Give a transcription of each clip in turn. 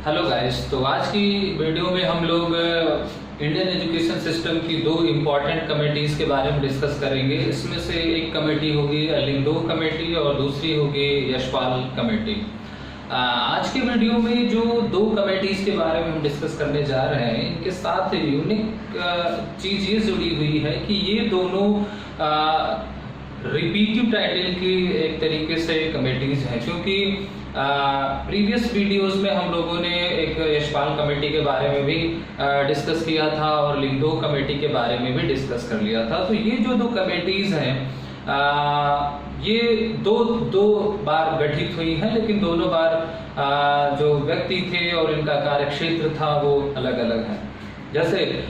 Hello guys, तो आज की वीडियो में हम लोग इंडियन एजुकेशन सिस्टम की दो इम्पॉर्टेंट कमेटीज़ के बारे में डिस्कस करेंगे। इसमें से एक कमेटी होगी लिंगदोह कमेटी और दूसरी होगी यशपाल कमेटी। आज के वीडियो में जो दो कमेटीज़ के बारे में हम डिस्कस करने जा रहे हैं, इनके साथ यूनिक चीज़ ये जुड़ी हुई है कि ये दोनों रिपीटिव टाइटल की एक तरीके से कमेटीज हैं, क्योंकि प्रीवियस वीडियोस में हम लोगों ने एक यशपाल कमेटी के बारे में भी डिस्कस किया था और लिंगदोह कमेटी के बारे में भी डिस्कस कर लिया था। तो ये जो दो कमेटीज हैं ये दो बार गठित हुई हैं, लेकिन दोनों बार जो व्यक्ति थे और इनका कार्यक्षेत्र था वो अलग अलग है। जैसे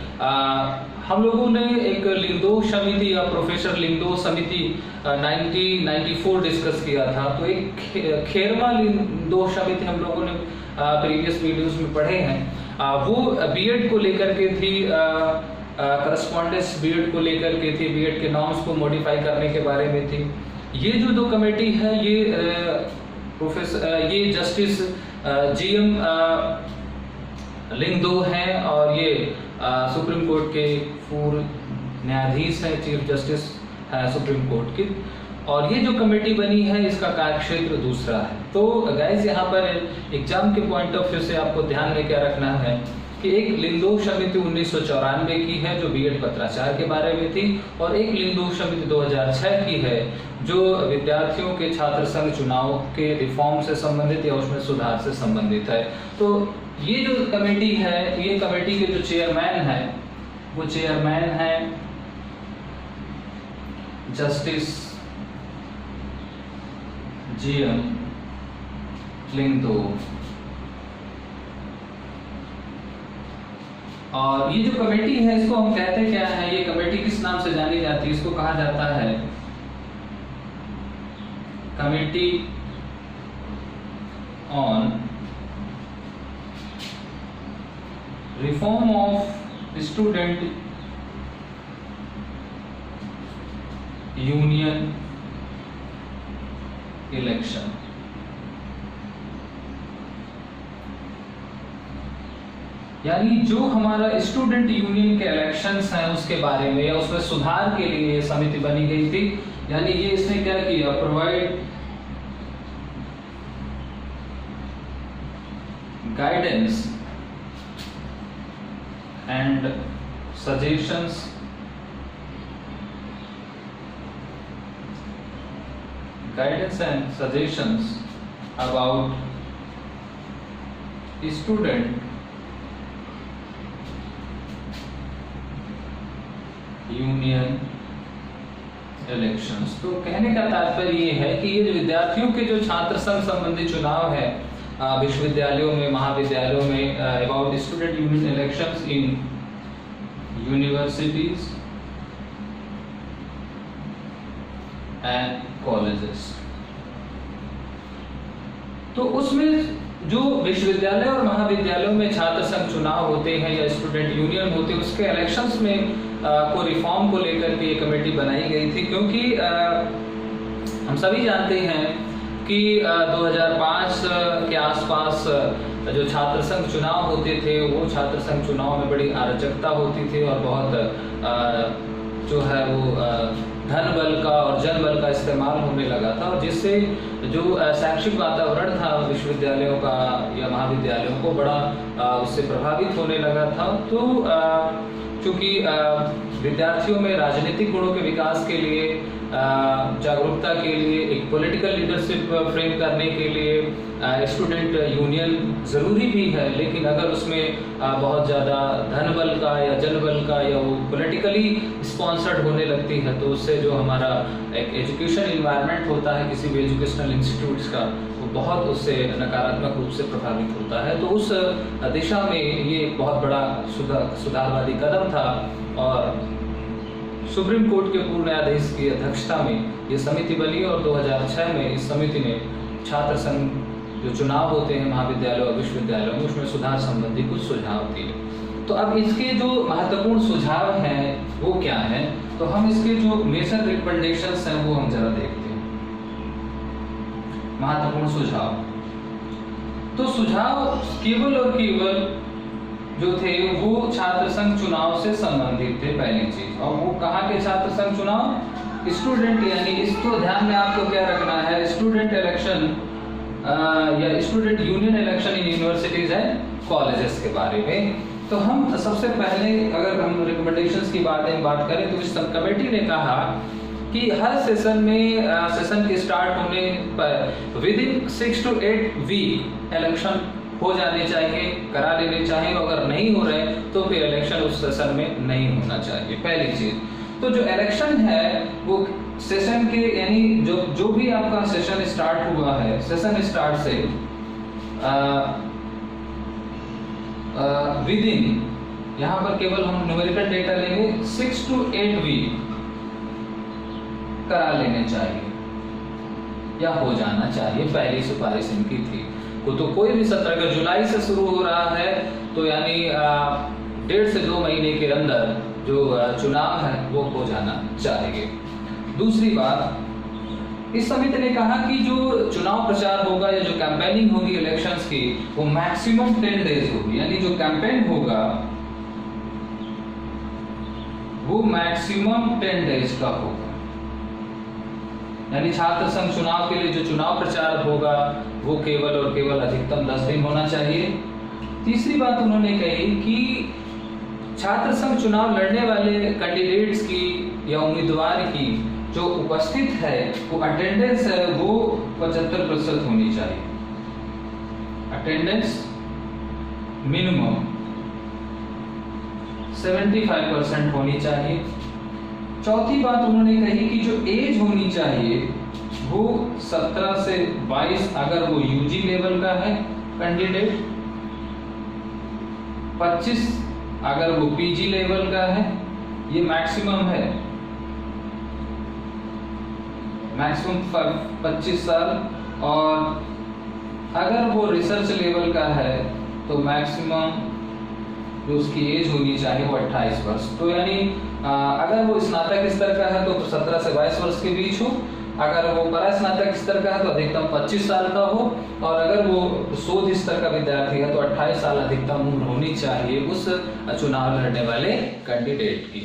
हम लोगों ने एक लिंगदोह समिति या प्रोफेसर लिंगदोह समिति 1994 डिस्कस किया था। तो एक खेरमा लिंगदोह समिति हम लोगों ने प्रीवियस वीडियोस में पढ़े हैं। वो बीएड को लेकर के थी, करस्पॉन्डेंस बीएड को लेकर के थी, बीएड के नॉर्म्स को मॉडिफाई करने के बारे में थी। ये जो दो कमेटी है ये जस्टिस जीएम लिंगदोह हैं और ये सुप्रीम कोर्ट के पूर्व न्यायाधीश हैं, चीफ जस्टिस है सुप्रीम कोर्ट की। और ये जो कमेटी बनी है इसका कार्यक्षेत्र दूसरा है। तो गाइस, यहाँ पर एग्जाम के पॉइंट ऑफ व्यू से आपको ध्यान में क्या रखना है कि एक लिंगदोह समिति 1994 की है जो बीएड पत्राचार के बारे में थी, और एक लिंगदोह समिति 2006 की है जो विद्यार्थियों के छात्र संघ चुनाव के रिफॉर्म से संबंधित या उसमें सुधार से संबंधित है। तो ये जो कमेटी है, ये कमेटी के जो चेयरमैन है वो चेयरमैन है जस्टिस जीएम लिंगदोह। और ये जो कमेटी है इसको हम कहते क्या है, ये कमेटी किस नाम से जानी जाती है? इसको कहा जाता है committee on reform of student union election. यानी जो हमारा स्टूडेंट यूनियन के इलेक्शंस हैं उसके बारे में या उसमें सुधार के लिए ये समिति बनी गई थी। यानी ये इसने क्या किया, provide guidance and suggestions about student union elections. तो कहने का तात्पर्य ये है कि ये विद्यार्थियों के जो छात्र संघ संबंधी चुनाव है विश्वविद्यालयों में, महाविद्यालयों में, about student union elections in universities and colleges. तो उसमें जो विश्वविद्यालय और महाविद्यालयों में छात्र संघ चुनाव होते हैं या स्टूडेंट यूनियन होते हैं, उसके इलेक्शंस में को रिफॉर्म को लेकर के ये कमेटी बनाई गई थी। क्योंकि हम सभी जानते हैं कि 2005 के आसपास जो छात्र संघ चुनाव होते थे वो छात्र संघ चुनाव में बड़ी अराजकता होती थी और बहुत जो है वो धन बल का और जन बल का इस्तेमाल होने लगा था, और जिससे जो शैक्षिक वातावरण था विश्वविद्यालयों का या महाविद्यालयों को बड़ा उससे प्रभावित होने लगा था। तो चूँकि विद्यार्थियों में राजनीतिक गुणों के विकास के लिए, जागरूकता के लिए, एक पॉलिटिकल लीडरशिप फ्रेम करने के लिए स्टूडेंट यूनियन ज़रूरी भी है, लेकिन अगर उसमें बहुत ज़्यादा धन बल का या जन बल का या वो पॉलिटिकली स्पॉन्सर्ड होने लगती है तो उससे जो हमारा एक एजुकेशन इन्वायरमेंट होता है किसी भी एजुकेशनल इंस्टीट्यूट्स का, वो बहुत उससे नकारात्मक रूप से प्रभावित होता है। तो उस दिशा में ये एक बहुत बड़ा सुधारवादी कदम था और सुप्रीम कोर्ट के पूर्व न्यायाधीश की अध्यक्षता में ये समिति बनी और 2006 में इस समिति ने छात्र संघ जो चुनाव होते हैं महाविद्यालय और विश्वविद्यालयों में उसमें सुधार संबंधी कुछ सुझाव दिए। तो अब इसके जो महत्वपूर्ण सुझाव हैं वो क्या हैं, तो हम इसके जो मेजर रिकमेंडेशंस हैं वो हम जरा देखते हैं। महत्वपूर्ण सुझाव, तो सुझाव केवल और केवल जो थे वो छात्र संघ चुनाव से संबंधित थे, पहली चीज। और वो कहाँ के छात्र संघ चुनाव? स्टूडेंट, यानी इसको ध्यान में आपको क्या रखना है, स्टूडेंट इलेक्शन या student union election in universities and colleges के बारे में। तो हम सबसे पहले अगर हम रिकमेंडेशंस की बात करें तो इस सब कमेटी ने कहा कि हर सेशन में सेशन के स्टार्ट होने पर within 6 to 8 week election हो जाने चाहिए, करा लेने चाहिए। अगर नहीं हो रहे तो फिर इलेक्शन उस सेशन में नहीं होना चाहिए, पहली चीज। तो जो इलेक्शन है वो सेशन के, यानी जो भी आपका सेशन स्टार्ट हुआ है, सेशन स्टार्ट से विद इन, यहाँ पर केवल हम न्यूमेरिकल डेटा लेंगे, 6 to 8 वीक करा लेने चाहिए या हो जाना चाहिए, पहली सिफारिश इनकी थी। तो कोई भी सत्र अगर जुलाई से शुरू हो रहा है तो यानी 1.5 से 2 महीने के अंदर जो चुनाव है वो हो जाना चाहिए। दूसरी बात, इस समिति ने कहा कि जो चुनाव प्रचार होगा या जो कैंपेनिंग होगी इलेक्शंस की वो मैक्सिमम 10 डेज होगी, यानी जो कैंपेन होगा वो मैक्सिमम 10 डेज का होगा। यानी छात्र संघ चुनाव के लिए जो चुनाव प्रचार होगा वो केवल और केवल अधिकतम 10 दिन होना चाहिए। तीसरी बात उन्होंने कही कि छात्र संघ चुनाव लड़ने वाले कैंडिडेट्स की या उम्मीदवार की जो उपस्थित है वो अटेंडेंस है वो 75% होनी चाहिए, अटेंडेंस मिनिमम 75% होनी चाहिए। चौथी बात उन्होंने कही कि जो एज होनी चाहिए वो 17 से 22 अगर वो यूजी लेवल का है कैंडिडेट, 25 अगर वो पीजी लेवल का है, ये मैक्सिमम है, मैक्सिमम 25 साल। और अगर वो रिसर्च लेवल का है तो मैक्सिमम जो उसकी एज होनी चाहिए वो 28 वर्ष। तो यानी अगर वो स्नातक स्तर का है तो 17 से 22 वर्ष के बीच हो, अगर वो परास्नातक स्तर का है तो अधिकतम 25 साल का हो, और अगर वो शोध स्तर का विद्यार्थी है तो 28 साल अधिकतम उम्र होनी चाहिए उस चुनाव लड़ने वाले कैंडिडेट की।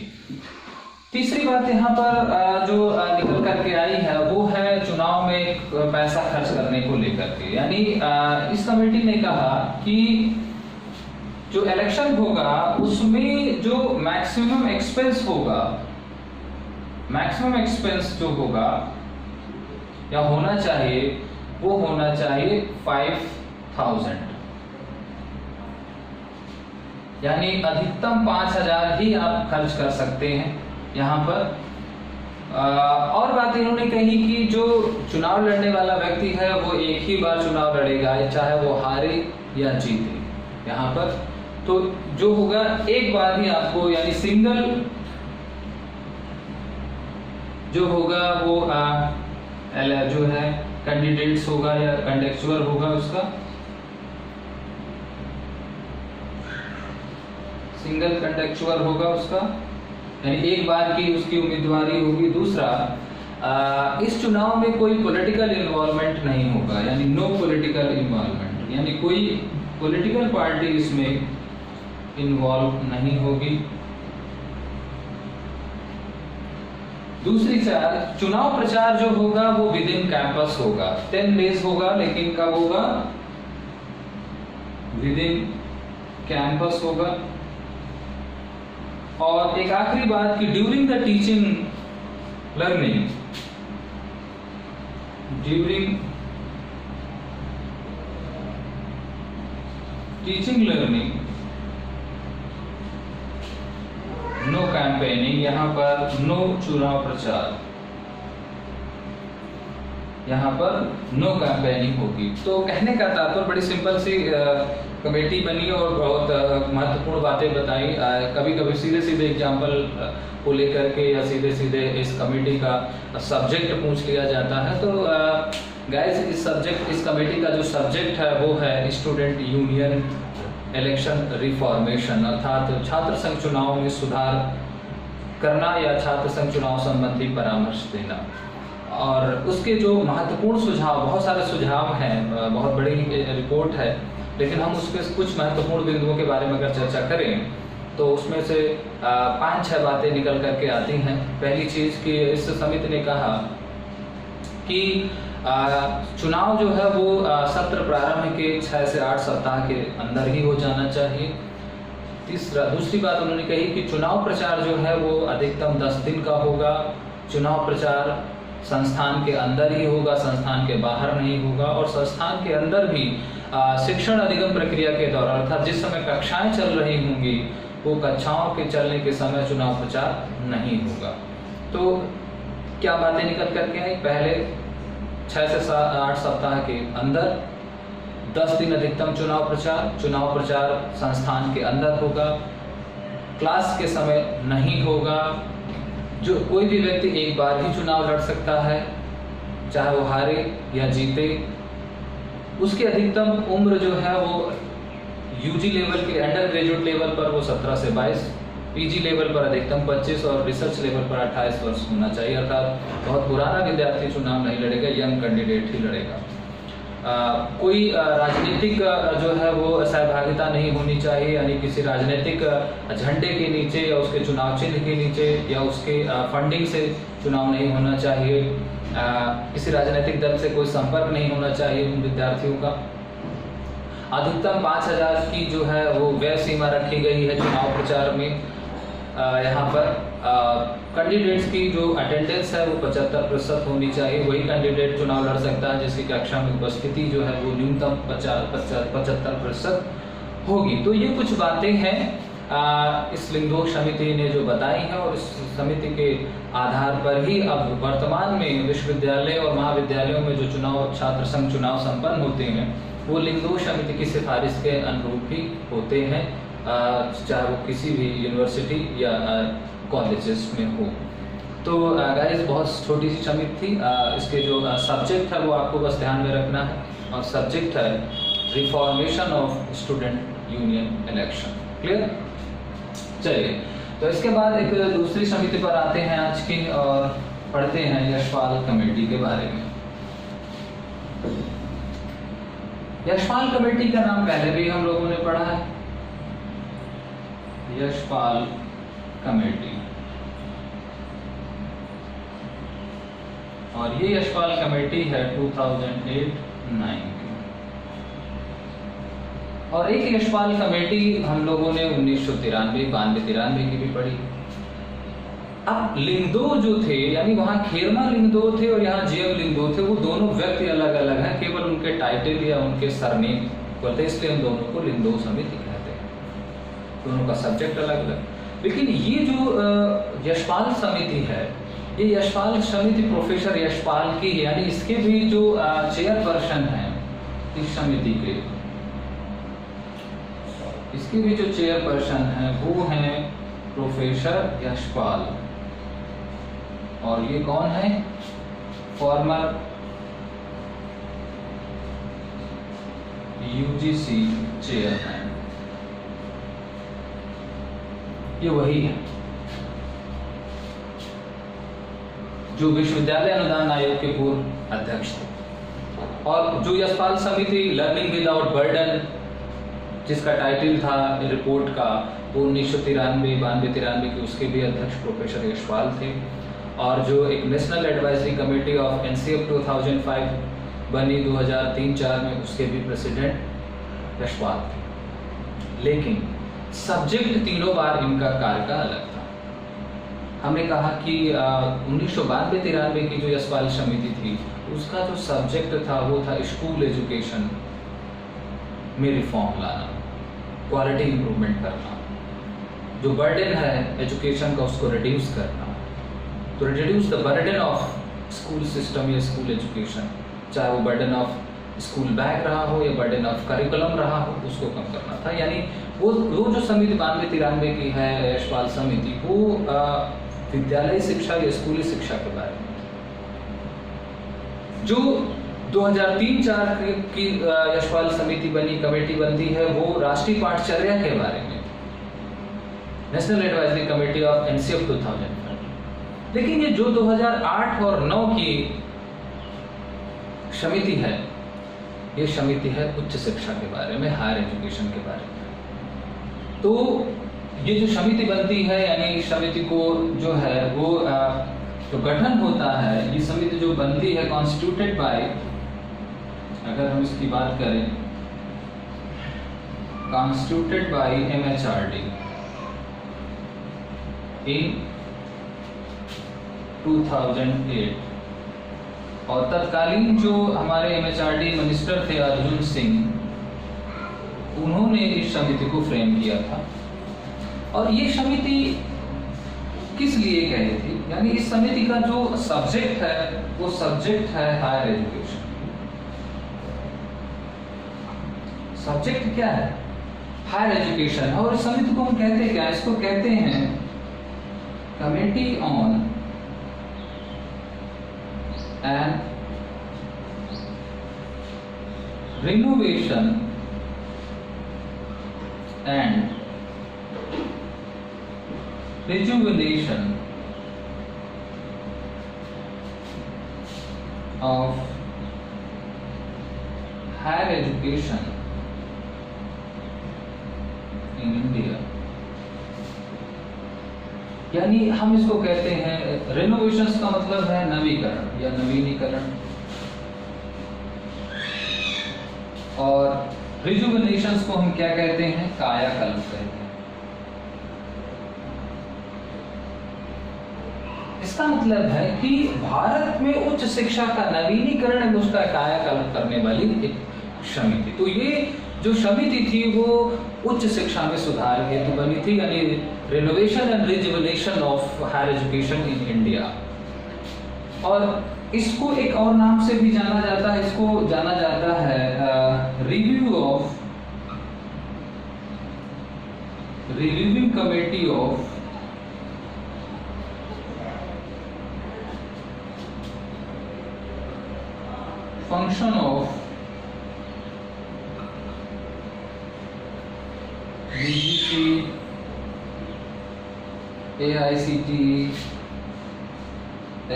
तीसरी बात यहाँ पर जो निकल करके आई है वो है चुनाव में पैसा खर्च करने को लेकर के। यानी इस कमेटी ने कहा कि जो इलेक्शन होगा उसमें जो मैक्सिमम एक्सपेंस होगा, मैक्सिमम एक्सपेंस जो होगा या होना चाहिए वो होना चाहिए 5000, यानी अधिकतम 5000 ही आप खर्च कर सकते हैं यहाँ पर। और बात इन्होंने कही कि जो चुनाव लड़ने वाला व्यक्ति है वो एक ही बार चुनाव लड़ेगा, चाहे वो हारे या जीते। यहाँ पर तो जो होगा एक बार ही आपको, यानी सिंगल जो होगा वो जो है कैंडिडेट्स होगा या कंटेक्चुअल होगा, उसका सिंगल कंटेक्चुअल होगा उसका, यानी एक बार की उसकी उम्मीदवारी होगी। दूसरा, इस चुनाव में कोई पॉलिटिकल इन्वॉल्वमेंट नहीं होगा, यानी नो पॉलिटिकल इन्वॉल्वमेंट, यानी कोई पॉलिटिकल पार्टी इसमें इन्वॉल्व नहीं होगी। दूसरी चार, चुनाव प्रचार जो होगा वो विद इन कैंपस होगा, 10 डेज होगा, लेकिन कब होगा? विद इन कैंपस होगा। और एक आखिरी बात कि during the teaching learning, during teaching learning no campaigning, यहाँ पर नो चुनाव प्रचार, यहाँ पर नो कैंपेनिंग होगी। तो कहने का तात्पर्य बड़ी सिंपल सी कमेटी बनी और बहुत महत्वपूर्ण बातें बताई। कभी कभी सीधे सीधे एग्जाम्पल को लेकर के या सीधे सीधे इस कमेटी का सब्जेक्ट पूछ लिया जाता है। तो गाइस, इस कमेटी का जो सब्जेक्ट है वो है स्टूडेंट यूनियन इलेक्शन रिफॉर्मेशन, अर्थात छात्र संघ चुनाव में सुधार करना या छात्र संघ चुनाव संबंधी परामर्श देना। और उसके जो महत्वपूर्ण सुझाव, बहुत सारे सुझाव हैं, बहुत बड़ी रिपोर्ट है, लेकिन हम उसके कुछ महत्वपूर्ण बिंदुओं के बारे में अगर चर्चा करें तो उसमें से 5-6 बातें निकल करके आती हैं। पहली चीज़ कि इस समिति ने कहा कि चुनाव जो है वो सत्र प्रारंभ के 6 से 8 सप्ताह के अंदर ही हो जाना चाहिए। दूसरी बात उन्होंने कही कि चुनाव प्रचार जो है वो अधिकतम 10 दिन का होगा। चुनाव प्रचार संस्थान के अंदर ही होगा, संस्थान के बाहर नहीं होगा। और संस्थान के अंदर भी शिक्षण अधिगम प्रक्रिया के दौरान अर्थात जिस समय कक्षाएं चल रही होंगी वो कक्षाओं के चलने के समय चुनाव प्रचार नहीं होगा। तो क्या बातें निकल करके आई? पहले 6 से 8 सप्ताह के अंदर 10 दिन अधिकतम चुनाव प्रचार संस्थान के अंदर होगा, क्लास के समय नहीं होगा। जो कोई भी व्यक्ति एक बार ही चुनाव लड़ सकता है, चाहे वो हारे या जीते। उसकी अधिकतम उम्र जो है वो यूजी लेवल के अंडर ग्रेजुएट लेवल पर वो 17 से 22, पीजी लेवल पर अधिकतम 25 और रिसर्च लेवल पर 28 वर्ष होना चाहिए। अर्थात बहुत पुराना विद्यार्थी चुनाव नहीं लड़ेगा, यंग कैंडिडेट ही लड़ेगा। कोई राजनीतिक जो है वो सहभागिता नहीं होनी चाहिए, यानी किसी राजनीतिक झंडे के नीचे या उसके चुनाव चिन्ह के नीचे या उसके फंडिंग से चुनाव नहीं होना चाहिए। किसी राजनीतिक दल से कोई संपर्क नहीं होना चाहिए उन विद्यार्थियों का। अधिकतम 5000 की जो है वो व्यय सीमा रखी गई है चुनाव प्रचार में। यहाँ पर कैंडिडेट्स की जो अटेंडेंस है वो 75% होनी चाहिए। वही कैंडिडेट चुनाव लड़ सकता है जिसकी कक्षा में उपस्थिति जो है वो न्यूनतम 75% होगी। तो ये कुछ बातें हैं इस लिंगदोष समिति ने जो बताई हैं, और इस समिति के आधार पर ही अब वर्तमान में विश्वविद्यालय और महाविद्यालयों में जो चुनाव छात्र संघ चुनाव संपन्न होते हैं वो लिंगदोष समिति की सिफारिश के अनुरूप ही होते हैं, चाहे वो किसी भी यूनिवर्सिटी या कॉलेजेस में हो। तो गाइस बहुत छोटी सी समिति थी। इसके जो सब्जेक्ट है वो आपको बस ध्यान में रखना है, और सब्जेक्ट है reformation of student union election. Clear? चलिए, तो इसके बाद एक दूसरी समिति पर आते हैं आज की, और पढ़ते हैं यशपाल कमेटी के बारे में। यशपाल कमेटी का नाम पहले भी हम लोगों ने पढ़ा है, यशपाल कमेटी। और ये यशपाल कमेटी है 2008-9 की। और एक यशपाल कमेटी हम लोगों ने 1993-92 की भी पढ़ी। अब लिंगदो जो थे, यानी वहां खेरमा लिंगदो थे और यहाँ जीएम लिंगदो थे, वो दोनों व्यक्ति अलग अलग हैं, केवल उनके टाइटल या उनके सरनेम बोलते हैं, इसलिए हम दोनों को लिंगदो समिति कहते हैं। दोनों का सब्जेक्ट अलग अलग। लेकिन ये जो यशपाल समिति है, ये यशपाल समिति प्रोफेसर यशपाल की है, यानी इसके भी जो चेयरपर्सन हैं इस समिति के, इसके भी जो चेयरपर्सन हैं वो हैं प्रोफेसर यशपाल। और ये कौन है? फॉर्मर यूजीसी चेयरमैन, ये वही है जो विश्वविद्यालय अनुदान आयोग के पूर्व अध्यक्ष थे। और जो यशपाल समिति लर्निंग विदाउट बर्डन, जिसका टाइटल था रिपोर्ट का, वो 1993-92 के उसके भी अध्यक्ष प्रोफेसर यशपाल थे। और जो एक national advisory committee of NCF 2005 बनी 2003-04 में, उसके भी प्रेसिडेंट यशपाल थे। लेकिन सब्जेक्ट तीनों बार इनका कार्य का अलग था। हमने कहा कि 1992-93 की जो यशपाल समिति थी उसका जो सब्जेक्ट था वो था स्कूल एजुकेशन में रिफॉर्म लाना, क्वालिटी इंप्रूवमेंट करना, जो बर्डन है एजुकेशन का उसको रिड्यूस करना। तो reduce the burden of school system या स्कूल एजुकेशन, चाहे वो बर्डन ऑफ स्कूल बैग रहा हो या बर्डन ऑफ करिकुलम रहा हो, उसको कम करना था। यानी वो जो समिति 92-93 की है यशपाल समिति, वो विद्यालय शिक्षा या स्कूली शिक्षा के बारे में। जो 2003-04 की यशपाल समिति बनी, कमेटी बनती है, वो राष्ट्रीय पाठचर्या के बारे में, national advisory committee of NCF 2005। लेकिन ये जो 2008 और 9 की समिति है, ये समिति है उच्च शिक्षा के बारे में, हायर एजुकेशन के बारे में। तो ये जो समिति बनती है, यानी समिति को जो है वो जो गठन होता है, ये समिति जो बनती है कॉन्स्टिट्यूटेड बाय, अगर हम इसकी बात करें, कॉन्स्टिट्यूटेड बाय MHRD इन 2008, और तत्कालीन जो हमारे MHRD मिनिस्टर थे अर्जुन सिंह, उन्होंने इस समिति को फ्रेम किया था। और ये समिति किस लिए गई थी, यानी इस समिति का जो सब्जेक्ट है वो सब्जेक्ट है हायर एजुकेशन। सब्जेक्ट क्या है? Higher education. और इस समिति को हम कहते क्या? इसको कहते हैं committee on and renovation and rejuvenation of higher education in India। यानी हम इसको कहते हैं, रेनोवेशंस का मतलब है नवीकरण या नवीनीकरण, और रिजुवेनेशंस को हम क्या कहते हैं? कायाकल्प कहते हैं। इसका मतलब है कि भारत में उच्च शिक्षा का नवीनीकरण एवं उसका कायाकल्प करने वाली एक समिति। तो ये जो समिति थी वो उच्च शिक्षा में सुधार हेतु बनी थी, यानी renovation and rejuvenation of higher education in India. और इसको एक और नाम से भी जाना जाता है, इसको जाना जाता है reviewing committee of function of UGC, AICTE,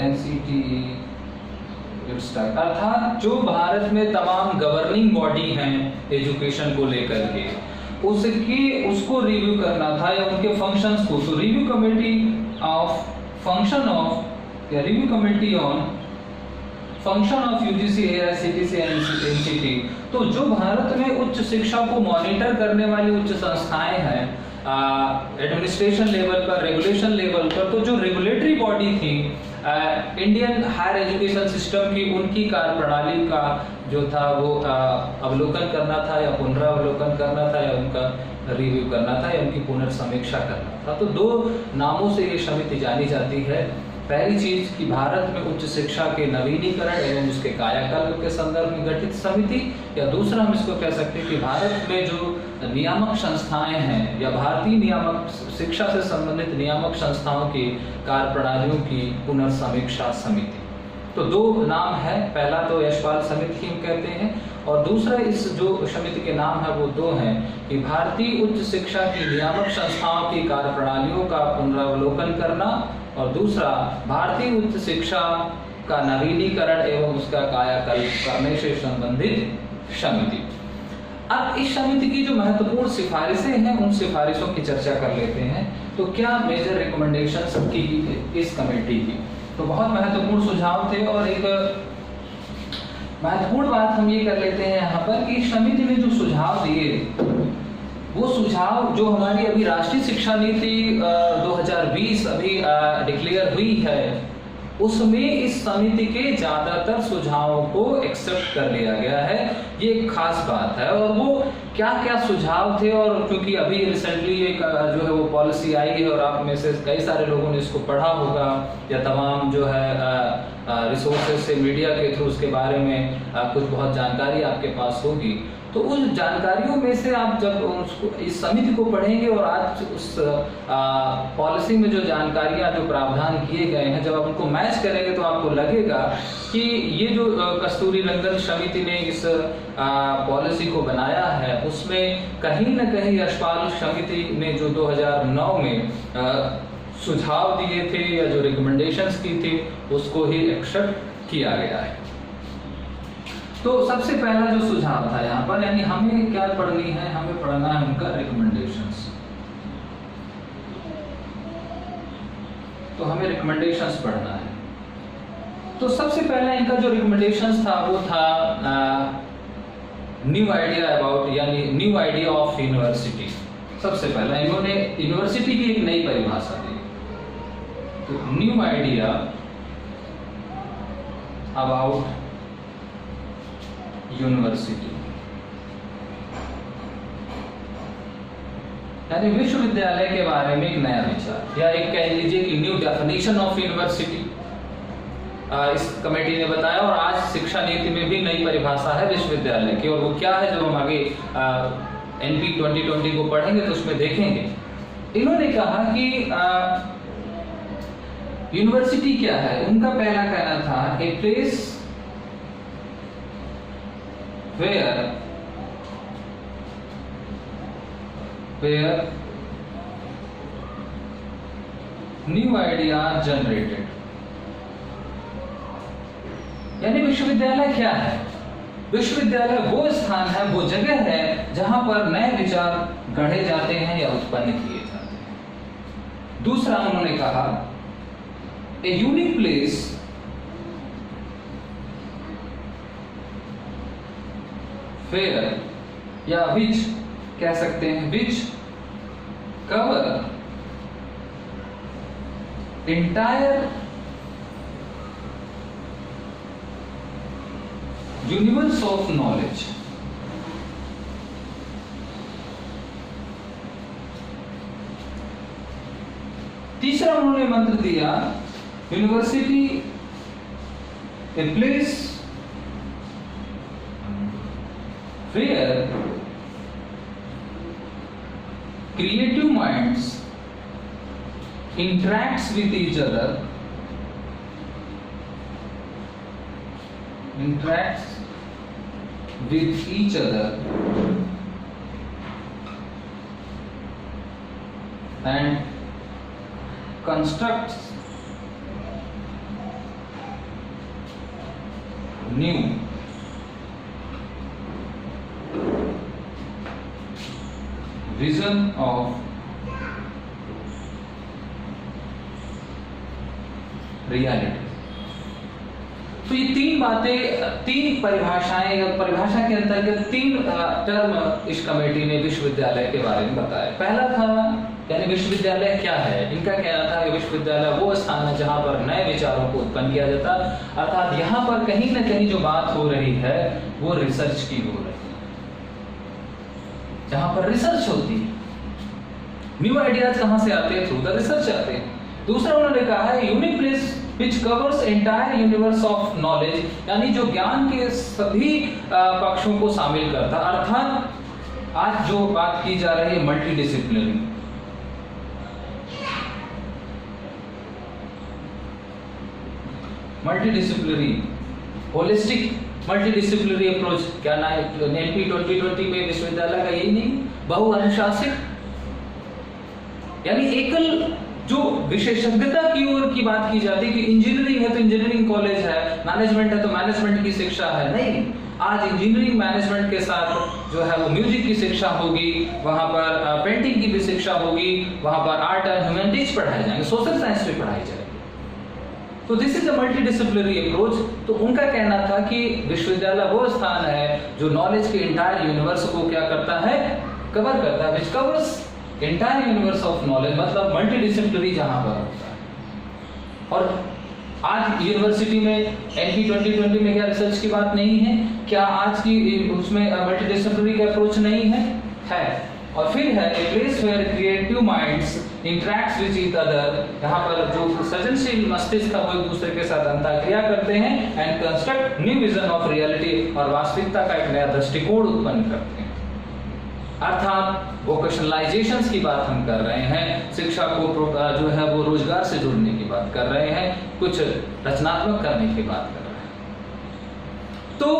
NCTE, अर्थात जो भारत में तमाम गवर्निंग बॉडी हैं एजुकेशन को लेकर के, उसको रिव्यू करना था या उनके फंक्शंस को। तो review committee of function of या review committee on function of UGC, AICTE, NCTE। तो जो भारत में उच्च शिक्षा को मॉनिटर करने वाली उच्च संस्थाएं हैं एडमिनिस्ट्रेशन लेवल पर, रेगुलेशन लेवल पर, तो जो रेगुलेटरी बॉडी थी इंडियन हायर एजुकेशन सिस्टम की, उनकी कार्यप्रणाली का जो था वो अवलोकन करना था या पुनरावलोकन करना था या उनका रिव्यू करना था या उनकी पुनर्समीक्षा करना था। तो दो नामों से ये समिति जानी जाती है। पहली चीज कि भारत में उच्च शिक्षा के नवीनीकरण एवं उसके कायाकल्प के संदर्भ में गठित समिति, या दूसरा हम इसको कह सकते हैं कि भारत में जो नियामक संस्थाएं हैं या भारतीय नियामक शिक्षा से संबंधित नियामक संस्थाओं की कार्यप्रणालियों की पुनर्समीक्षा समिति। तो दो नाम है, पहला तो यशपाल समिति हम कहते हैं, और दूसरा इस जो समिति के नाम है वो दो हैं कि भारतीय उच्च शिक्षा की नियामक संस्थाओं की कार्यप्रणालियों का पुनरावलोकन करना, और दूसरा भारतीय उच्च शिक्षा का नवीनीकरण एवं उसका कायाकल्प करने से संबंधित समिति। अब इस समिति की जो महत्वपूर्ण सिफारिशें हैं उन सिफारिशों की चर्चा कर लेते हैं। तो क्या मेजर रिकमेंडेशंस की इस कमेटी की? तो बहुत महत्वपूर्ण सुझाव थे, और एक महत्वपूर्ण बात हम ये कर लेते हैं यहाँ पर कि समिति ने जो सुझाव दिए वो सुझाव जो हमारी अभी राष्ट्रीय शिक्षा नीति 2020 अभी डिक्लेयर हुई है, उसमें इस समिति के ज्यादातर सुझावों को एक्सेप्ट कर लिया गया है। ये एक खास बात है। और वो क्या क्या सुझाव थे, और क्योंकि अभी रिसेंटली एक जो है वो पॉलिसी आई है और आप में से कई सारे लोगों ने इसको पढ़ा होगा या तमाम जो है रिसोर्सेज से मीडिया के थ्रू उसके बारे में कुछ बहुत जानकारी आपके पास होगी। तो उस जानकारियों में से आप जब उसको इस समिति को पढ़ेंगे और आज उस पॉलिसी में जो जानकारियां जो प्रावधान किए गए हैं जब आप उनको मैच करेंगे तो आपको लगेगा कि ये जो कस्तूरी रंगन समिति ने इस पॉलिसी को बनाया है उसमें कहीं न कहीं यशपाल समिति ने जो 2009 में सुझाव दिए थे या जो रिकमेंडेशंस की थी उसको ही एक्सेप्ट किया गया है। तो सबसे पहला जो सुझाव था यहाँ पर, यानी हमें क्या पढ़नी है, हमें पढ़ना है उनका रिकमेंडेशंस। तो हमें रिकमेंडेशंस पढ़ना है। तो सबसे पहला इनका जो रिकमेंडेशंस था वो था न्यू आइडिया अबाउट, यानी न्यू आइडिया ऑफ यूनिवर्सिटी। सबसे पहला इन्होंने यूनिवर्सिटी की एक नई परिभाषा दी। तो न्यू आइडिया अबाउट यूनिवर्सिटी, यानी विश्वविद्यालय के बारे में एक नया विचार, या एक कह लीजिए कि न्यू डेफिनेशन ऑफ यूनिवर्सिटी इस कमेटी ने बताया। और आज शिक्षा नीति में भी नई परिभाषा है विश्वविद्यालय की, और वो क्या है जो हम आगे NP 2020 को पढ़ेंगे तो उसमें देखेंगे। इन्होंने कहा कि यूनिवर्सिटी क्या है। उनका पहला कहना था ए place where new idea generated, यानी विश्वविद्यालय क्या है। विश्वविद्यालय वो स्थान है, वो जगह है जहां पर नए विचार गढ़े जाते हैं या उत्पन्न किए जाते हैं। दूसरा उन्होंने कहा ए यूनिक प्लेस फेयर, या विच कह सकते हैं, which cover entire universe of knowledge. तीसरा उन्होंने मंत्र दिया university a place where creative minds interacts with each other, and constructs new vision of reality। तो ये तीन बातें, तीन परिभाषाएं, या परिभाषा के अंतर्गत तीन टर्म इस कमेटी ने विश्वविद्यालय के बारे में बताया। पहला था यानी विश्वविद्यालय क्या है। इनका कहना था कि विश्वविद्यालय वो स्थान है जहां पर नए विचारों को उत्पन्न किया जाता, अर्थात यहाँ पर कहीं ना कहीं जो बात हो रही है वो रिसर्च की हो रही है, जहां पर रिसर्च होती है। न्यू आइडियाज कहां से आते हैं? थ्रू द रिसर्च आते हैं। दूसरा उन्होंने कहा है unique place which covers entire universe of knowledge, यानी जो ज्ञान के सभी पक्षों को शामिल करता, अर्थात आज जो बात की जा रही है मल्टीडिसिप्लिनरी, होलिस्टिक मल्टीडिसिप्लिनरी अप्रोच। क्या ना NP 2020 में विश्वविद्यालय का यही नहीं, बहुअनुशासिक, यानी एकल जो विशेषज्ञता की ओर की बात की जाती है कि इंजीनियरिंग है तो इंजीनियरिंग कॉलेज है, मैनेजमेंट है तो मैनेजमेंट की शिक्षा है, नहीं। आज इंजीनियरिंग मैनेजमेंट के साथ जो है वो म्यूजिक की शिक्षा होगी, वहां पर पेंटिंग की भी शिक्षा होगी, वहां पर आर्ट एंड ह्यूमैनिटीज पढ़ाए जाएंगे, सोशल साइंस भी पढ़ाई जाएगी। तो this is a multidisciplinary approach. तो उनका कहना था कि विश्वविद्यालय वो स्थान है जो नॉलेज के इंटायर यूनिवर्स को क्या करता है, कवर करता है, which covers entire universe of knowledge, मतलब मल्टीडिसिप्लिनरी जहां पर होता है। और आज यूनिवर्सिटी में NP 2020 में क्या रिसर्च की बात नहीं है? क्या आज की उसमें मल्टीडिसिप्लिनरी का अप्रोच नहीं है? है। और फिर है a place where creative minds interacts with each other, यहाँ पर जो सृजनशील मस्तिष्क का वो एक दूसरे के साथ अंतःक्रिया करते हैं, and construct new vision of reality, और वास्तविकता का एक नया दृष्टिकोण उत्पन्न करते हैं। अर्थात वोकेशनलाइजेशंस की बात हम कर रहे हैं, शिक्षा को जो है वो रोजगार से जोड़ने की बात कर रहे हैं, कुछ रचनात्मक करने की बात कर रहे हैं। तो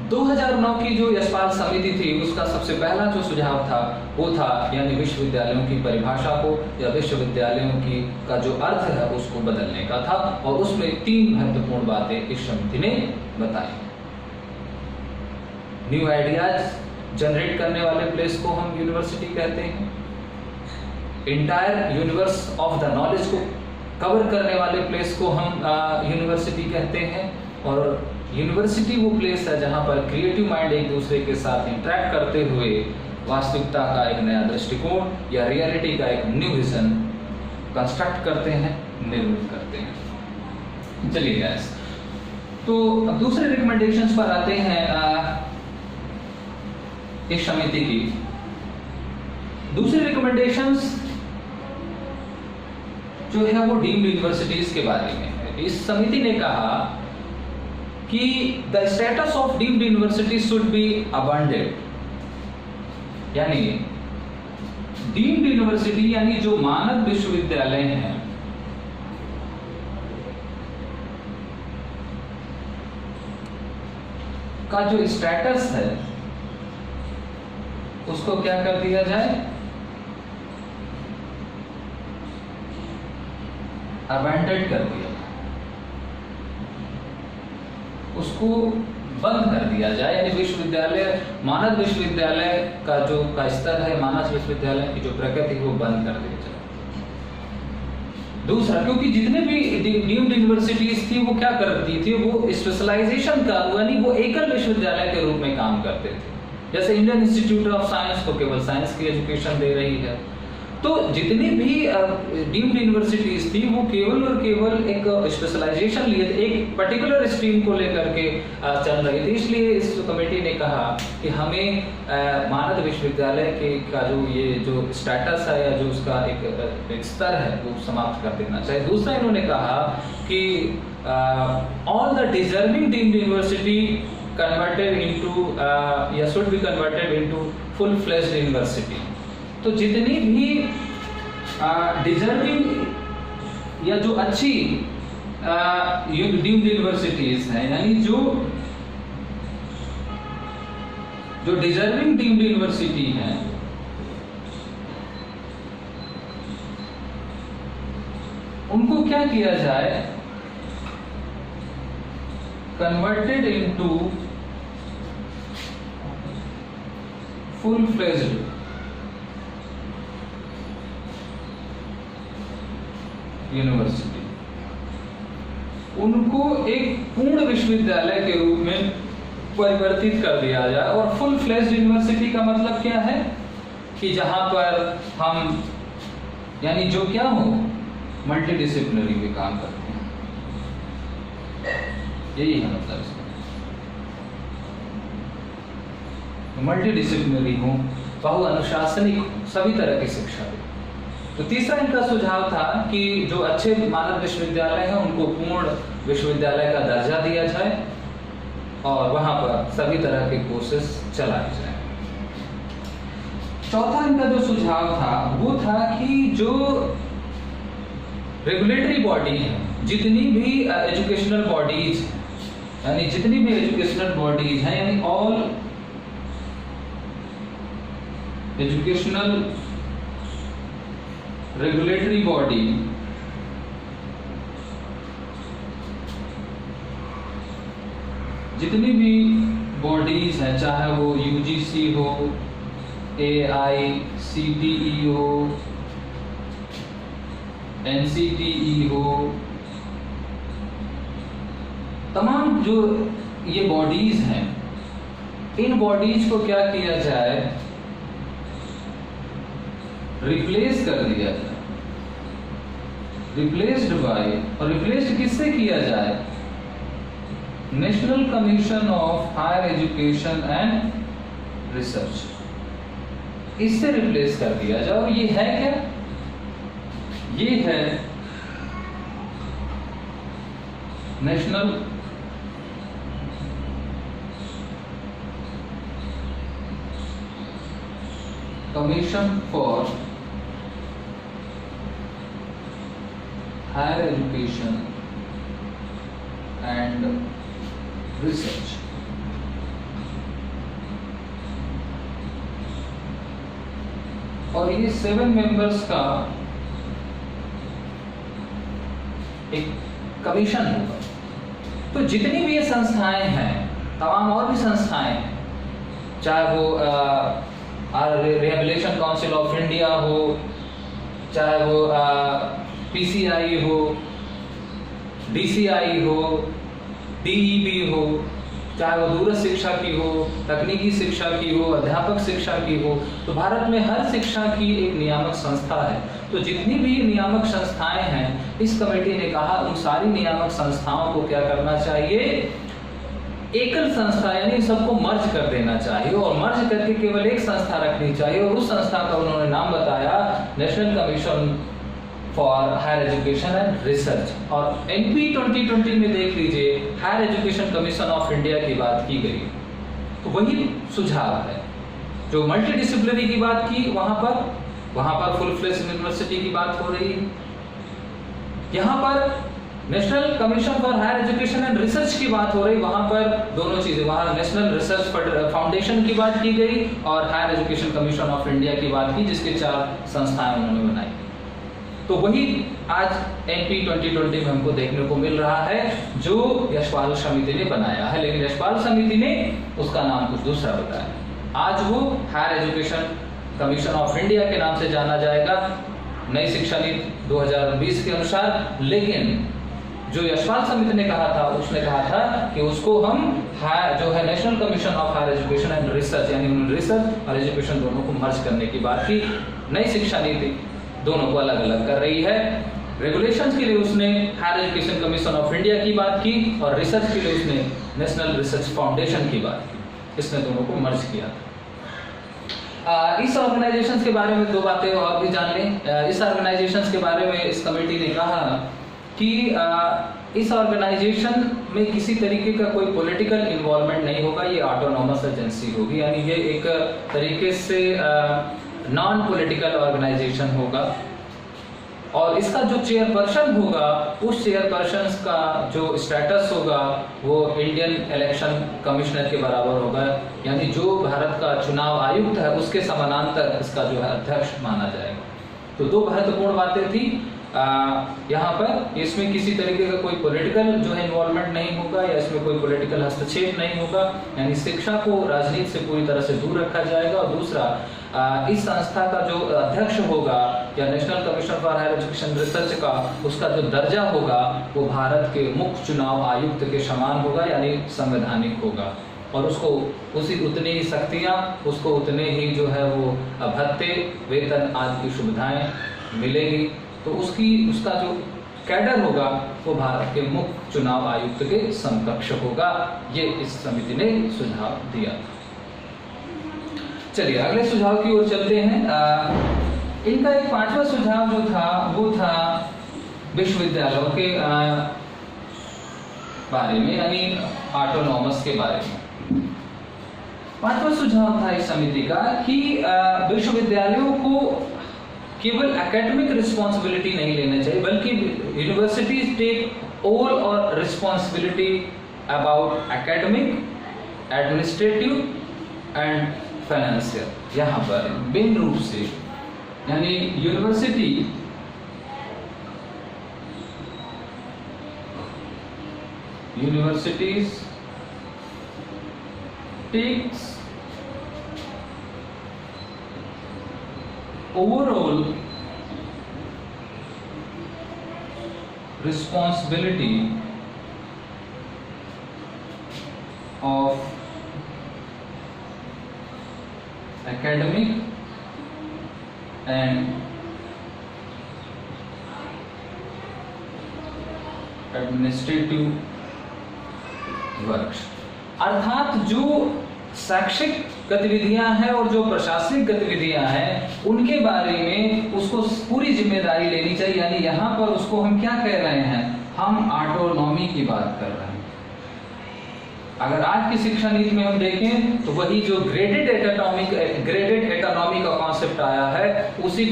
2009 की जो यशपाल समिति थी उसका सबसे पहला जो सुझाव था वो था यानी विश्वविद्यालयों की परिभाषा को या विश्वविद्यालयों की का जो अर्थ है उसको बदलने का था, और उसमें तीन महत्वपूर्ण बातें इस समिति ने बताई। न्यू आइडियाज जनरेट करने वाले प्लेस को हम यूनिवर्सिटी कहते हैं। Entire universe of the knowledge को कवर करने वाले प्लेस को हम यूनिवर्सिटी कहते हैं। और यूनिवर्सिटी वो प्लेस है जहाँ पर क्रिएटिव माइंड एक दूसरे के साथ इंटरेक्ट करते हुए वास्तविकता का एक नया दृष्टिकोण या रियलिटी का एक न्यू विजन कंस्ट्रक्ट करते हैं, निर्मित करते हैं। चलिए गाइस, तो अब दूसरे रिकमेंडेशंस पर आते हैं इस समिति की। दूसरी रिकमेंडेशंस जो है वो डीम्ड यूनिवर्सिटीज के बारे में है। इस समिति ने कहा कि the status of deemed university should be abundant, यानी डीम्ड यूनिवर्सिटी यानी जो मानद विश्वविद्यालय हैं का जो स्टेटस है उसको क्या कर दिया जाए, अबैंडन कर दिया, उसको बंद कर दिया जाए। यानी विश्वविद्यालय, मानद विश्वविद्यालय का स्तर है, मानद विश्वविद्यालय की जो प्रकृति है वो बंद कर दिया जाए। दूसरा, क्योंकि जितने भी डीम्ड यूनिवर्सिटीज थी वो क्या करती थी, वो स्पेशलाइजेशन का यानी वो एकल विश्वविद्यालय के रूप में काम करते थे। जैसे इंडियन इंस्टीट्यूट ऑफ साइंस तो केवल साइंस की एजुकेशन दे रही है, तो जितनी भी डीम्ड यूनिवर्सिटीज थी वो केवल और केवल एक स्पेशलाइजेशन लिए थे, एक पर्टिकुलर स्ट्रीम को लेकर के चल रही थी। इसलिए इस कमेटी ने कहा कि हमें मानद विश्वविद्यालय के का जो स्टेटस है या जो उसका एक स्तर है वो समाप्त कर देना चाहिए। दूसरा, इन्होंने कहा कि all the deserving deemed university converted into या should be converted into full fledged university. तो जितनी भी डिजर्विंग या जो अच्छी डीम्ड यूनिवर्सिटीज हैं, यानी जो डिजर्विंग डीम्ड यूनिवर्सिटी हैं, उनको क्या किया जाए, converted into full fledged university, उनको एक पूर्ण विश्वविद्यालय के रूप में परिवर्तित कर दिया जाए। और फुल फ्लेज्ड यूनिवर्सिटी का मतलब क्या है कि जहां पर हम यानी जो क्या हो मल्टीडिसिप्लिनरी में काम करते हैं, यही है मतलब इसका, मल्टीडिसिप्लिनरी हो, बहुअनुशासनिक हो, सभी तरह की शिक्षा दे। तो तीसरा इनका सुझाव था कि जो अच्छे मानद विश्वविद्यालय हैं उनको पूर्ण विश्वविद्यालय का दर्जा दिया जाए और वहां पर सभी तरह के कोर्सेस चलाए जाए। चौथा इनका जो सुझाव था वो था कि जो रेगुलेटरी बॉडी है, जितनी भी एजुकेशनल बॉडीज यानी जितनी भी एजुकेशनल बॉडीज हैं, यानी ऑल एजुकेशनल रेगुलेटरी बॉडी जितनी भी बॉडीज हैं, चाहे वो यूजीसी हो, AICTE हो, NCTE हो, तमाम जो ये बॉडीज हैं, इन बॉडीज को क्या किया जाए, रिप्लेस कर दिया जाए, रिप्लेस्ड बाय, और रिप्लेस्ड किससे किया जाए, national commission of higher education and research, इससे रिप्लेस कर दिया जाए। और ये है क्या, ये है national commission for higher education and research. और ये 7 मेंबर्स का एक कमीशन होगा। तो जितनी भी ये संस्थाएं हैं, तमाम और भी संस्थाएं हैं, चाहे वो रिहेबिलिटेशन काउंसिल ऑफ इंडिया हो, चाहे वो PCI हो, DCI हो, DEB हो, चाहे वो दूरस्थ शिक्षा की हो, तकनीकी शिक्षा की हो, अध्यापक शिक्षा की हो। तो भारत में हर शिक्षा की एक नियामक संस्था है। तो जितनी भी नियामक संस्थाएं हैं, इस कमेटी ने कहा उन सारी नियामक संस्थाओं को क्या करना चाहिए, एकल संस्था यानी सबको मर्ज कर देना चाहिए और मर्ज करके केवल एक संस्था रखनी चाहिए। और उस संस्था का उन्होंने नाम बताया national commission for higher education and research. और NP 2020 में देख लीजिए higher education commission of India की बात की गई। तो वही सुझाव है जो मल्टीडिसिप्लिनरी की बात की, वहां पर फुल फ्लेज यूनिवर्सिटी की बात हो रही है। यहाँ पर national commission for higher education and research की बात हो रही, वहां पर दोनों चीजें, वहां नेशनल रिसर्च फाउंडेशन की बात की गई और higher education commission of India की बात की, जिसके 4 संस्थाएं उन्होंने बनाई। तो वही आज NP 2020 में हमको देखने को मिल रहा है जो यशपाल समिति ने बनाया है, लेकिन यशपाल समिति ने उसका नाम कुछ दूसरा बताया। आज वो higher education commission of India के नाम से जाना जाएगा नई शिक्षा नीति 2020 के अनुसार। लेकिन जो यशपाल समिति ने कहा था, उसने कहा था कि उसको हम जो है national commission of higher education and research, यानी उन्होंने रिसर्च और एजुकेशन दोनों को मर्ज करने की बात की। नई शिक्षा नीति दोनों को अलग अलग कर रही है। रेगुलेशंस के लिए उसने higher education commission of India की बात की और रिसर्च के लिए उसने नेशनल रिसर्च फाउंडेशन की बात की। इसने दोनों को मर्ज किया था। इस ऑर्गेनाइजेशंस के बारे में 2 बातें और भी जान लें। इस ऑर्गेनाइजेशंस के बारे में इस कमेटी ने कहा कि इस ऑर्गेनाइजेशन में किसी तरीके का कोई पॉलिटिकल इन्वॉल्वमेंट नहीं होगा, ये ऑटोनॉमस एजेंसी होगी, यानी ये एक तरीके से नॉन पॉलिटिकल ऑर्गेनाइजेशन होगा। और इसका जो चेयरपर्सन होगा, उस चेयरपर्सन का जो स्टेटस होगा वो इंडियन इलेक्शन कमिश्नर के बराबर होगा, यानी जो भारत का चुनाव आयुक्त है उसके समानांतर इसका जो है अध्यक्ष माना जाएगा। तो 2 महत्वपूर्ण बातें थी यहाँ पर। इसमें किसी तरीके का कोई पॉलिटिकल जो है इन्वॉल्वमेंट नहीं होगा या इसमें कोई पॉलिटिकल हस्तक्षेप नहीं होगा, यानी शिक्षा को राजनीति से पूरी तरह से दूर रखा जाएगा। और दूसरा, इस संस्था का जो अध्यक्ष होगा या national commission for higher education research का, उसका जो दर्जा होगा वो भारत के मुख्य चुनाव आयुक्त के समान होगा, यानी संवैधानिक होगा। और उसको उतनी ही शक्तियाँ, उसको उतने ही जो है वो भत्ते, वेतन आदि की सुविधाएं मिलेगी। तो उसका जो कैडर होगा वो भारत के मुख्य चुनाव आयुक्त के समकक्ष होगा। ये इस समिति ने सुझाव दिया था। चलिए अगले सुझाव की ओर चलते हैं। इनका एक 5वां सुझाव जो था वो था विश्वविद्यालयों के बारे में, यानी ऑटोनॉमस के बारे में। 5वां सुझाव था इस समिति का कि विश्वविद्यालयों को केवल एकेडमिक रिस्पॉन्सिबिलिटी नहीं लेना चाहिए, बल्कि यूनिवर्सिटीज टेक ऑल और responsibility about academic, administrative and financial. यहाँ पर मेन रूप से यानी universities takes overall responsibility of academic and administrative works। अर्थात जो शैक्षिक गतिविधियां हैं और जो प्रशासनिक गतिविधियां हैं उनके बारे में उसको पूरी जिम्मेदारी लेनी चाहिए। यानी यहाँ पर उसको हम क्या कह रहे हैं, हम ऑटोनॉमी की बात कर रहे हैं। अगर आज की शिक्षा नीति में हम देखें तो वही जो ग्रेडेड एटोनॉमी का कॉन्सेप्ट आया है इसी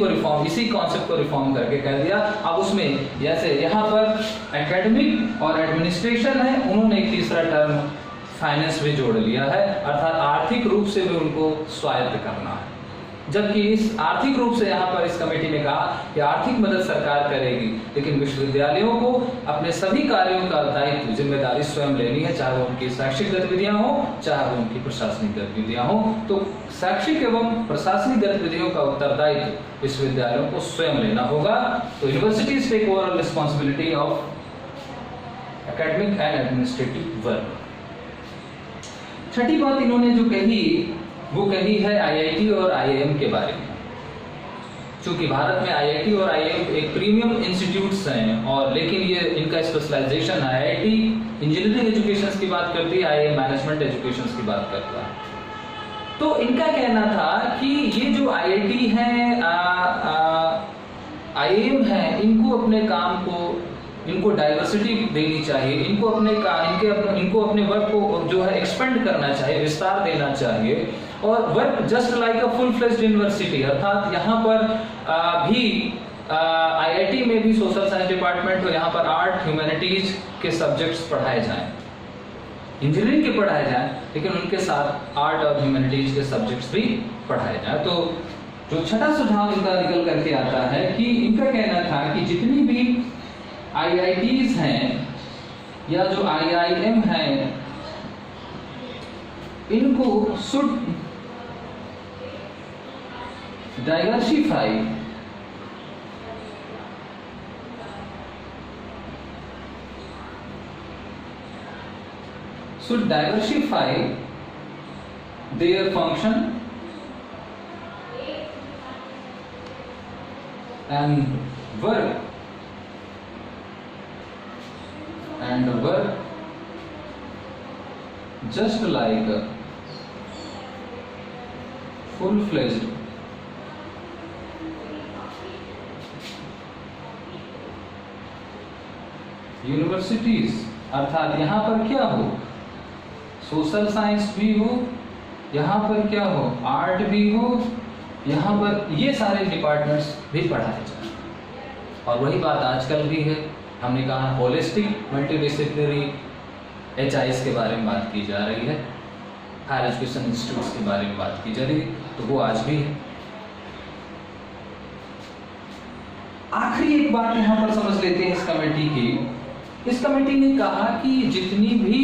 कॉन्सेप्ट को रिफॉर्म करके कह दिया। अब उसमें जैसे यहाँ पर एकेडमिक और एडमिनिस्ट्रेशन है, उन्होंने एक तीसरा टर्म फाइनेंस भी जोड़ लिया है, अर्थात आर्थिक रूप से भी उनको स्वायत्त करना है। जबकि इस आर्थिक रूप से यहाँ पर इस कमेटी ने कहा कि आर्थिक मदद सरकार करेगी, लेकिन विश्वविद्यालयों को अपने सभी कार्यों का दायित्व जिम्मेदारी स्वयं लेनी है, चाहे वो उनकी शैक्षिक गतिविधियां हो, चाहे वो उनकी प्रशासनिक गतिविधियां हो। तो शैक्षिक एवं प्रशासनिक गतिविधियों का उत्तरदायित्व विश्वविद्यालयों को स्वयं लेना होगा। तो universities take overall responsibility of academic and administrative work. छठी बात इन्होंने जो कही वो कही है आईआईटी और आईआईएम के बारे में। चूंकि भारत में आईआईटी और आईआईएम एक प्रीमियम इंस्टीट्यूट्स हैं, और लेकिन ये इनका स्पेशलाइजेशन, आईआईटी इंजीनियरिंग एजुकेशन की बात करती है, आईआईएम मैनेजमेंट एजुकेशन की बात करता है। तो इनका कहना था कि ये जो आईआईटी हैं, आईआईएम हैं, इनको अपने काम को, इनको डाइवर्सिटी देनी चाहिए, इनको अपने वर्क को जो है एक्सपेंड करना चाहिए, विस्तार देना चाहिए, और work just like a full fledged university, अर्थात यहाँ पर भी आईआईटी में भी सोशल साइंस डिपार्टमेंट हो, यहाँ पर आर्ट ह्यूमैनिटीज के सब्जेक्ट्स पढ़ाए जाएं, इंजीनियरिंग के पढ़ाए जाएं, लेकिन उनके साथ आर्ट और ह्यूमैनिटीज के सब्जेक्ट्स भी पढ़ाए जाएं। तो जो छठा सुझाव इनका निकल करके आता है कि इनका कहना था कि जितनी भी आईआईटीज हैं या जो आईआईएम हैं, इनको should diversify their function and work just like a full-fledged universities, अर्थात यहाँ पर क्या हो, सोशल साइंस भी हो, यहाँ पर क्या हो, आर्ट भी हो, यहाँ पर ये सारे डिपार्टमेंट्स भी पढ़ाए जाए। और वही बात आजकल भी है, हमने कहा होलिस्टिक मल्टीडिसिप्लिनरी HIS के बारे में बात की जा रही है, हायर एजुकेशन इंस्टीट्यूट्स के बारे में बात की जा रही है, तो वो आज भी है। आखिरी एक बात यहाँ पर समझ लेते हैं इस कमेटी की। इस कमेटी ने कहा कि जितनी भी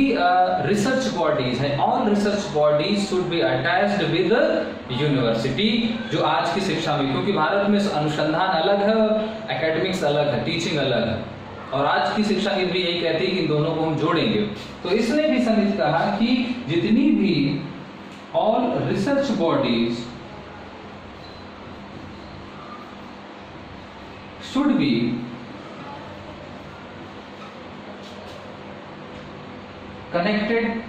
रिसर्च बॉडीज हैं, all research bodies should be attached with university, जो आज की शिक्षा में, क्योंकि भारत में अनुसंधान अलग है और एकेडमिक्स अलग है, टीचिंग अलग है, और आज की शिक्षा नीति भी यही कहती है कि इन दोनों को हम जोड़ेंगे। तो इसने भी समिति कहा कि जितनी भी all research bodies should be connected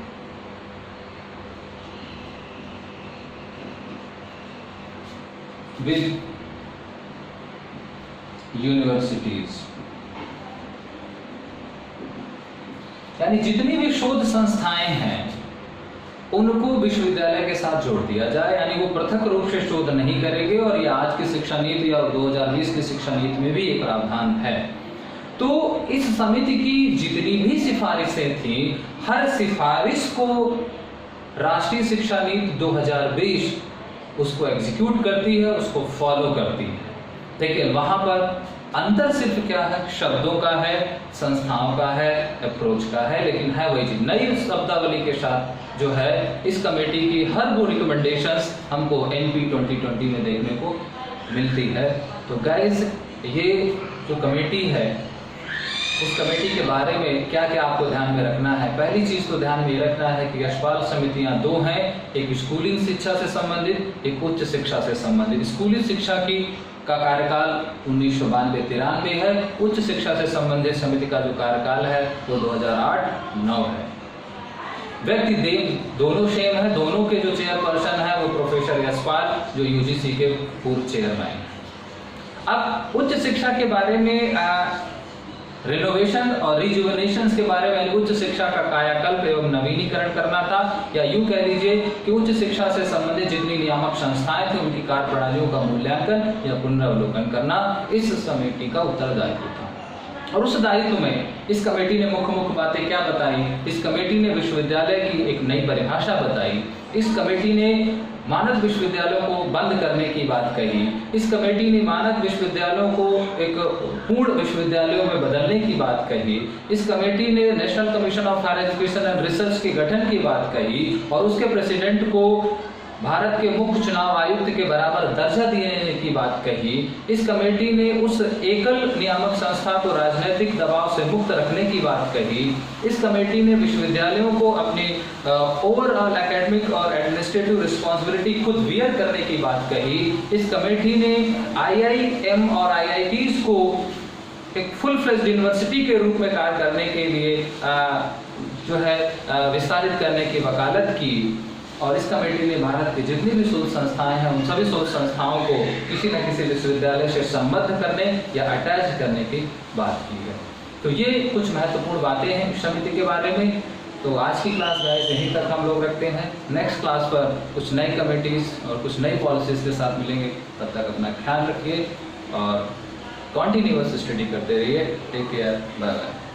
with universities, यानी जितनी भी शोध संस्थाएं हैं उनको विश्वविद्यालय के साथ जोड़ दिया जाए, यानी वो पृथक रूप से शोध नहीं करेंगे। और ये आज की शिक्षा नीति या 2020 की शिक्षा नीति में भी एक प्रावधान है। तो इस समिति की जितनी भी सिफारिशें थी, हर सिफारिश को राष्ट्रीय शिक्षा नीति 2020 उसको एग्जीक्यूट करती है, उसको फॉलो करती है। लेकिन वहां पर अंतर सिर्फ क्या है, शब्दों का है, संस्थाओं का है, अप्रोच का है, लेकिन है वही चीज। नई शब्दावली के साथ जो है इस कमेटी की हर वो रिकमेंडेशंस हमको NP 2020 में देखने को मिलती है। तो गाइस, ये जो कमेटी है उस कमेटी के बारे में क्या क्या आपको ध्यान में रखना है। पहली चीज तो ध्यान में रखना है कि यशपाल समितियां दो हैं, एक स्कूलिंग शिक्षा से संबंधित, एक उच्च शिक्षा से संबंधित। स्कूली शिक्षा का कार्यकाल 1992-93 है, उच्च शिक्षा से संबंधित समिति का जो कार्यकाल है वो 2008-9 है। व्यक्ति दोनों सेम है, दोनों के जो चेयरपर्सन है वो प्रोफेसर यशपाल, जो UGC के पूर्व चेयरमैन है। अब उच्च शिक्षा के बारे में रिनोवेशन और रिजुवेनेशन के बारे में, उच्च शिक्षा का कायाकल्प एवं नवीनीकरण करना था, या यूं कह लीजिए कि उच्च शिक्षा से संबंधित जितनी नियामक संस्थाएं थी उनकी कार्य प्रणालियों का मूल्यांकन या पुनरावलोकन करना इस समिति का उत्तरदायित्व था। और उस दायित्व में इस कमेटी ने मुख्य बातें क्या बताई। इस कमेटी ने विश्वविद्यालय की एक नई परिभाषा बताई। इस कमेटी ने मानद विश्वविद्यालयों को बंद करने की बात कही। इस कमेटी ने मानद विश्वविद्यालयों को एक पूर्ण विश्वविद्यालयों में बदलने की बात कही। इस कमेटी ने national commission of higher education and research के गठन की बात कही और उसके प्रेसिडेंट को भारत के मुख्य चुनाव आयुक्त के बराबर दर्जा देने की बात कही। इस कमेटी ने उस एकल नियामक संस्था को राजनीतिक दबाव से मुक्त रखने की बात कही। इस कमेटी ने विश्वविद्यालयों को अपनी ओवरऑल एकेडमिक और एडमिनिस्ट्रेटिव रिस्पॉन्सिबिलिटी खुद बियर करने की बात कही। इस कमेटी ने IIM और IITs को एक फुल फ्लेज्ड यूनिवर्सिटी के रूप में कार्य करने के लिए विस्तारित करने की वकालत की। और इस कमेटी ने भारत की जितनी भी शोध संस्थाएं हैं उन सभी शोध संस्थाओं को किसी न किसी विश्वविद्यालय से संबद्ध करने या अटैच करने की बात की है। तो ये कुछ महत्वपूर्ण बातें हैं समिति के बारे में। तो आज की क्लास गाइस यहीं तक हम लोग रखते हैं। नेक्स्ट क्लास पर कुछ नई कमेटीज और कुछ नई पॉलिसीज के साथ मिलेंगे। तब तक अपना ख्याल रखिए और कॉन्टिन्यूअस स्टडी करते रहिए। Take care, bye bye.